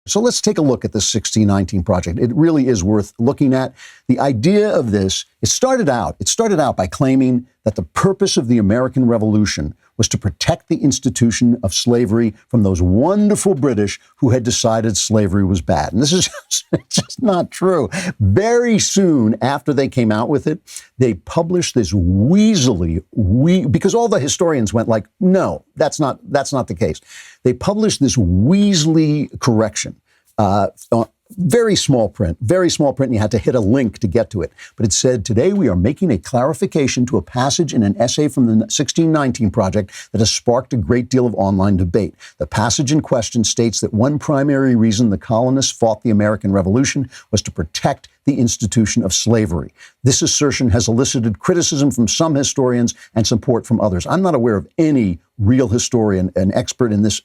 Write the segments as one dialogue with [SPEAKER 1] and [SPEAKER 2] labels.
[SPEAKER 1] So let's take a look at the 1619 Project. It really is worth looking at. The idea of this, it started out by claiming that the purpose of the American Revolution was to protect the institution of slavery from those wonderful British who had decided slavery was bad. And this is just not true. Very soon after they came out with it, they published this because all the historians went like, no, that's not the case. They published this Weasley correction, very small print, and you had to hit a link to get to it. But it said, today we are making a clarification to a passage in an essay from the 1619 Project that has sparked a great deal of online debate. The passage in question states that one primary reason the colonists fought the American Revolution was to protect the institution of slavery. This assertion has elicited criticism from some historians and support from others. I'm not aware of any real historian, an expert in this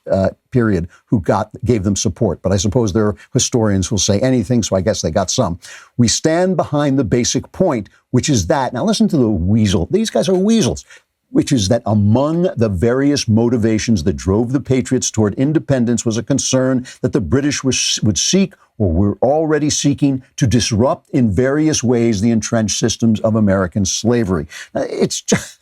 [SPEAKER 1] period, who gave them support. But I suppose there are historians who'll say anything, so I guess they got some. We stand behind the basic point, which is that, now listen to the weasel. These guys are weasels. Which is that among the various motivations that drove the Patriots toward independence was a concern that the British would seek, or were already seeking, to disrupt in various ways the entrenched systems of American slavery. It's just...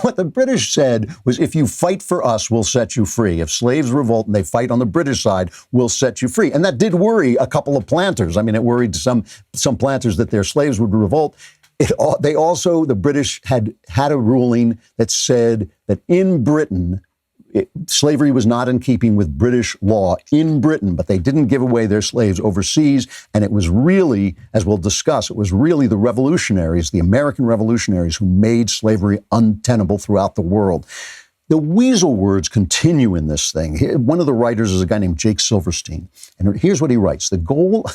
[SPEAKER 1] What the British said was, if you fight for us, we'll set you free. If slaves revolt and they fight on the British side, we'll set you free. And that did worry a couple of planters. I mean, it worried some planters that their slaves would revolt. The British had a ruling that said that in Britain, slavery was not in keeping with British law in Britain, but they didn't give away their slaves overseas. And it was really, as we'll discuss, it was really the revolutionaries, the American revolutionaries, who made slavery untenable throughout the world. The weasel words continue in this thing. One of the writers is a guy named Jake Silverstein. And here's what he writes. The goal...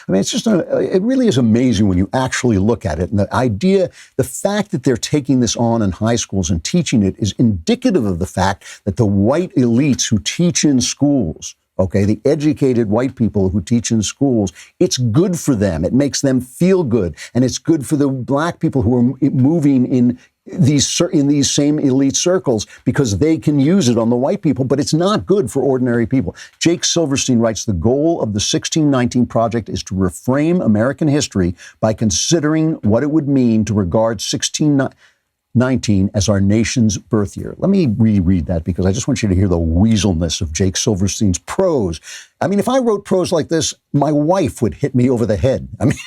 [SPEAKER 1] I mean, it really is amazing when you actually look at it. And the fact that they're taking this on in high schools and teaching it is indicative of the fact that the white elites who teach in schools, the educated white people who teach in schools, it's good for them. It makes them feel good. And it's good for the black people who are moving in these same elite circles, because they can use it on the white people, but it's not good for ordinary people. Jake Silverstein writes, the goal of the 1619 Project is to reframe American history by considering what it would mean to regard 1619 as our nation's birth year. Let me reread that, because I just want you to hear the weaselness of Jake Silverstein's prose. I mean, if I wrote prose like this, my wife would hit me over the head. I mean,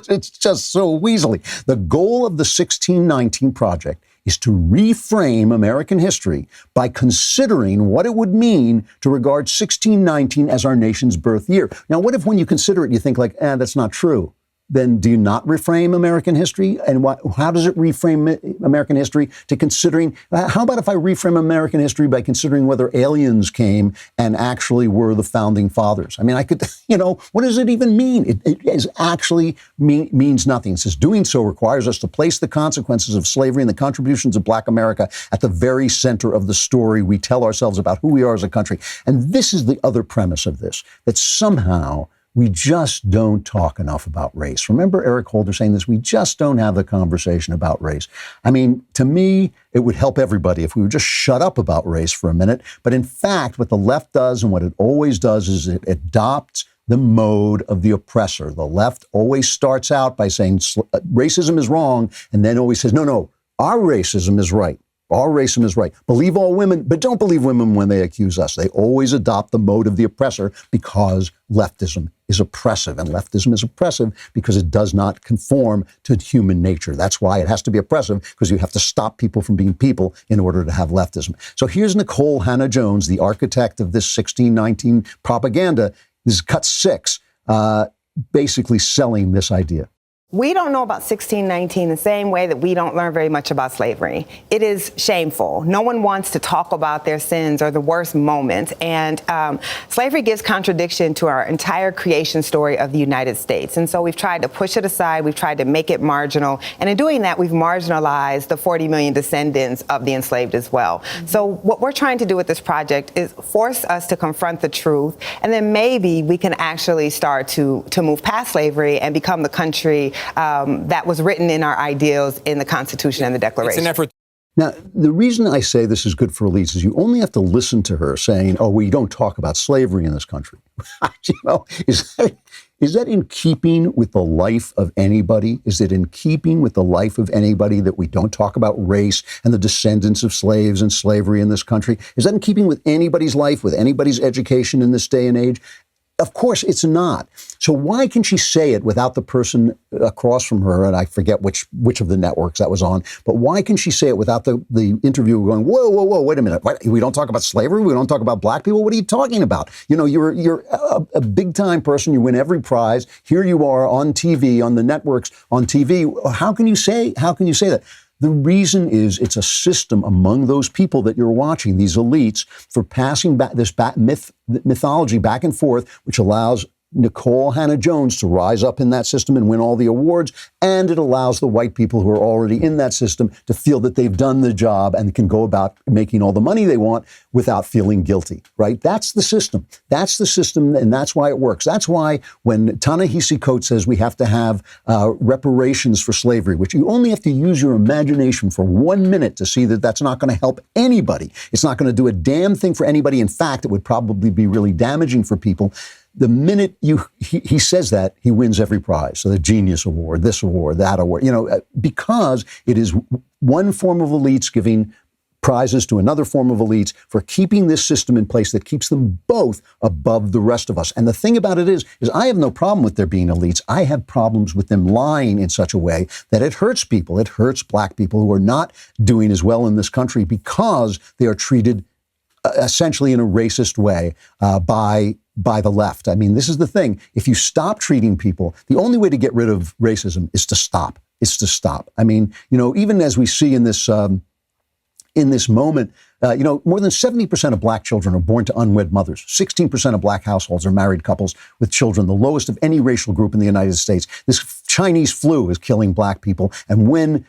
[SPEAKER 1] it's just so weaselly. The goal of the 1619 Project is to reframe American history by considering what it would mean to regard 1619 as our nation's birth year. Now, what if when you consider it, you think like, that's not true? Then do you not reframe American history? And how does it reframe American history to considering, how about if I reframe American history by considering whether aliens came and actually were the founding fathers? I mean, I could, what does it even mean? It is actually means nothing. It says doing so requires us to place the consequences of slavery and the contributions of Black America at the very center of the story we tell ourselves about who we are as a country. And this is the other premise of this, that somehow we just don't talk enough about race. Remember Eric Holder saying this? We just don't have the conversation about race. I mean, to me, it would help everybody if we would just shut up about race for a minute. But in fact, what the left does, and what it always does, is it adopts the mode of the oppressor. The left always starts out by saying racism is wrong, and then always says, no, our racism is right. Our racism is right. Believe all women, but don't believe women when they accuse us. They always adopt the mode of the oppressor because leftism is oppressive. And leftism is oppressive because it does not conform to human nature. That's why it has to be oppressive, because you have to stop people from being people in order to have leftism. So here's Nicole Hannah-Jones, the architect of this 1619 propaganda. This is cut 6, basically selling this idea.
[SPEAKER 2] We don't know about 1619 the same way that we don't learn very much about slavery. It is shameful. No one wants to talk about their sins or the worst moments. And slavery gives contradiction to our entire creation story of the United States. And so we've tried to push it aside. We've tried to make it marginal. And in doing that, we've marginalized the 40 million descendants of the enslaved as well. Mm-hmm. So what we're trying to do with this project is force us to confront the truth. And then maybe we can actually start to move past slavery and become the country that was written in our ideals in the Constitution and the Declaration.
[SPEAKER 3] It's an effort.
[SPEAKER 1] Now, the reason I say this is good for elites is you only have to listen to her saying, oh, we don't talk about slavery in this country. Is that in keeping with the life of anybody? Is it in keeping with the life of anybody that we don't talk about race and the descendants of slaves and slavery in this country? Is that in keeping with anybody's life, with anybody's education in this day and age? Of course it's not. So why can she say it without the person across from her, and I forget which of the networks that was on, but why can she say it without the interviewer going, whoa, wait a minute. What? We don't talk about slavery? We don't talk about black people? What are you talking about? You know, you're a big-time person. You win every prize. Here you are on TV, on the networks, on TV. How can you say that? The reason is it's a system among those people that you're watching, these elites, for passing back this mythology back and forth, which allows Nicole Hannah-Jones to rise up in that system and win all the awards, and it allows the white people who are already in that system to feel that they've done the job and can go about making all the money they want without feeling guilty, right? That's the system. That's the system, and that's why it works. That's why when Ta-Nehisi Coates says we have to have reparations for slavery, which you only have to use your imagination for 1 minute to see that that's not going to help anybody. It's not going to do a damn thing for anybody. In fact, it would probably be really damaging for people. The minute he says that, he wins every prize. So the Genius Award, this award, that award, because it is one form of elites giving prizes to another form of elites for keeping this system in place that keeps them both above the rest of us. And the thing about it is I have no problem with there being elites. I have problems with them lying in such a way that it hurts people. It hurts black people who are not doing as well in this country because they are treated essentially in a racist way by the left. I mean, this is the thing. If you stop treating people, the only way to get rid of racism is to stop. It's to stop. I mean, even as we see in this moment, more than 70% of black children are born to unwed mothers. 16% of black households are married couples with children, the lowest of any racial group in the United States. This Chinese flu is killing black people. And when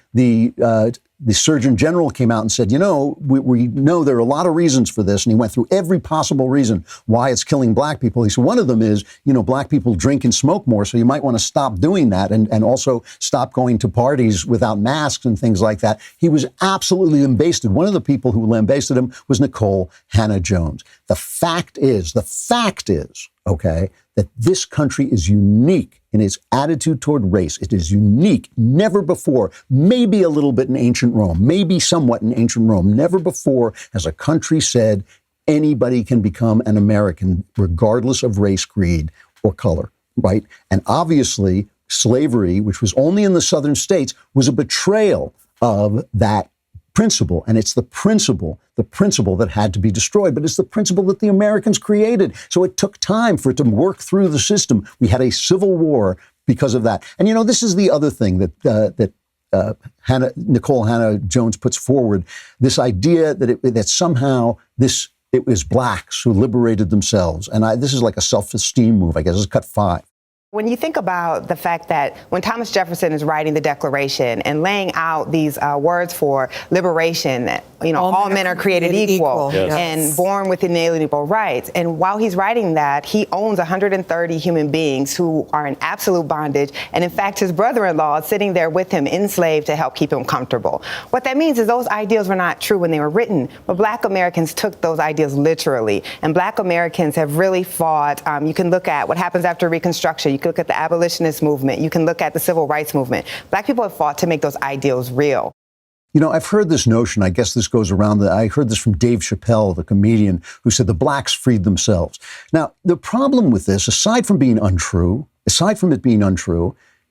[SPEAKER 1] the Surgeon General came out and said, we know there are a lot of reasons for this. And he went through every possible reason why it's killing black people. He said, one of them is, black people drink and smoke more. So you might want to stop doing that and also stop going to parties without masks and things like that. He was absolutely lambasted. One of the people who lambasted him was Nicole Hannah-Jones. The fact is, okay, that this country is unique in its attitude toward race. It is unique. Never before, maybe a little bit in ancient Rome, maybe somewhat in ancient Rome, never before has a country said anybody can become an American regardless of race, creed, or color, right? And obviously, slavery, which was only in the southern states, was a betrayal of that principle. And it's the principle that had to be destroyed, but it's the principle that the Americans created. So it took time for it to work through the system. We had a civil war because of that. And, this is the other thing that Nicole Hannah-Jones puts forward, this idea that somehow it was blacks who liberated themselves. And this is like a self-esteem move, I guess. It's cut 5.
[SPEAKER 2] When you think about the fact that when Thomas Jefferson is writing the Declaration and laying out these words for liberation, that, all men are created equal
[SPEAKER 3] Yes.
[SPEAKER 2] and born with inalienable rights. And while he's writing that, he owns 130 human beings who are in absolute bondage. And in fact, his brother-in-law is sitting there with him enslaved to help keep him comfortable. What that means is those ideals were not true when they were written, but black Americans took those ideas literally. And black Americans have really fought. You can look at what happens after Reconstruction. You can look at the abolitionist movement. You can look at the civil rights movement. Black people have fought to make those ideals real.
[SPEAKER 1] I've heard this notion, I guess this goes around, I heard this from Dave Chappelle, the comedian, who said the blacks freed themselves. Now, the problem with this, aside from it being untrue,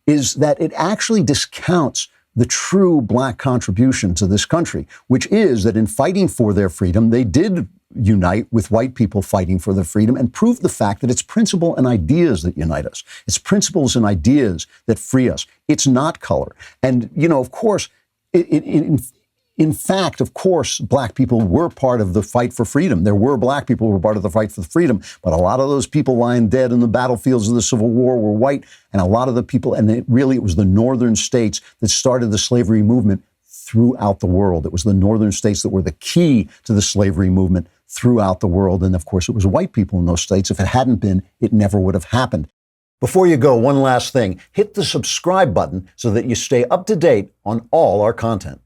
[SPEAKER 1] is that it actually discounts the true black contribution to this country, which is that in fighting for their freedom, they did unite with white people fighting for their freedom and prove the fact that it's principle and ideas that unite us. It's principles and ideas that free us. It's not color. And, of course, in fact, of course, black people were part of the fight for freedom. There were black people who were part of the fight for freedom, but a lot of those people lying dead in the battlefields of the Civil War were white, and a lot of the people, and it was the northern states that started the slavery movement throughout the world. It was the northern states that were the key to the slavery movement throughout the world, and of course, it was white people in those states. If it hadn't been, it never would have happened. Before you go, one last thing. Hit the subscribe button so that you stay up to date on all our content.